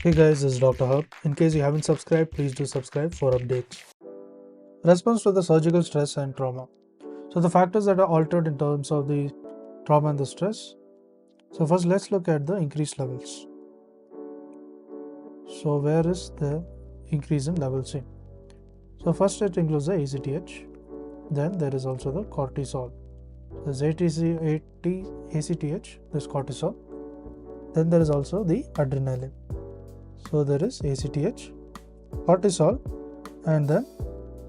Hey guys, this is Dr. Hub. In case you haven't subscribed, please do subscribe for updates. Response to the surgical stress and trauma. So the factors that are altered in terms of the trauma and the stress. So first let's look at the increased levels. So where is the increase in level C? So first it includes the ACTH. Then there is also the cortisol. There's ACTH, there's cortisol. Then there is also the adrenaline. So there is ACTH, cortisol, and then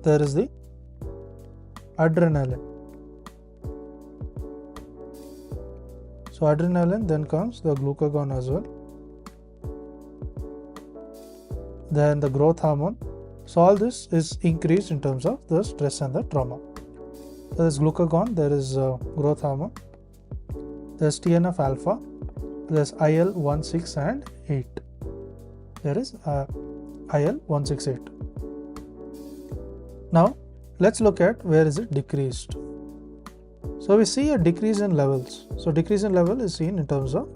there is the adrenaline. So adrenaline, then comes the glucagon as well. Then the growth hormone. So all this is increased in terms of the stress and the trauma. So there is glucagon, there is growth hormone, there is TNF alpha, there is IL-16 and 8. There is IL-168. Now let's look at where is it decreased. So we see a decrease in levels. So decrease in level is seen in terms of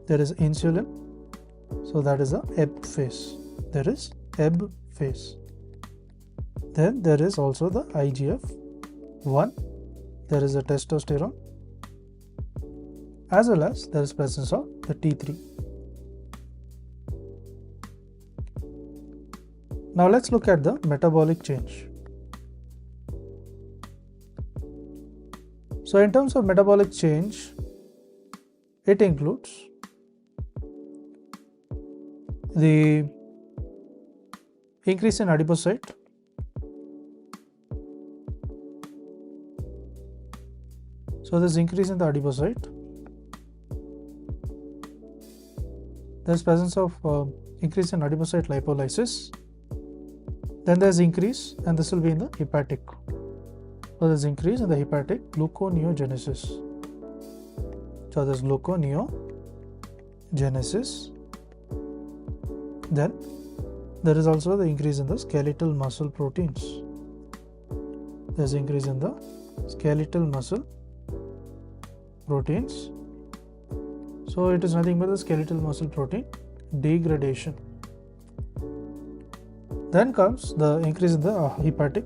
there is insulin. So that is a ebb phase. There is ebb phase. Then there is also the IGF-1. There is a testosterone, as well as there is presence of the T3. Now let's look at the metabolic change. So in terms of metabolic change, it includes the increase in adipocyte, so there's increase in the adipocyte, there's presence of increase in adipocyte lipolysis, then there's increase, and this will be in the hepatic. So there's increase in the hepatic gluconeogenesis. So there's gluconeogenesis. Then there is also the increase in the skeletal muscle proteins. There's increase in the skeletal muscle proteins. So it is nothing but the skeletal muscle protein degradation. Then comes the increase in the hepatic.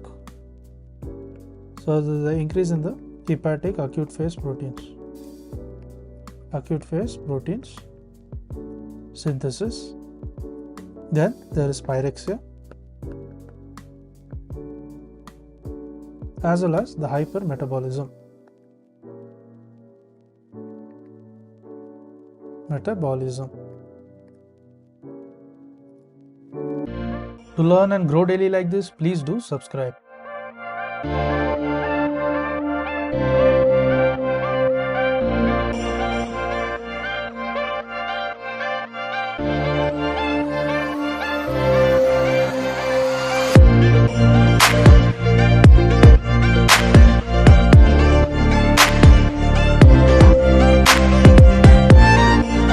So the increase in the hepatic acute phase proteins. Acute phase proteins synthesis. Then there is pyrexia, as well as the hypermetabolism. To learn and grow daily like this, please do subscribe.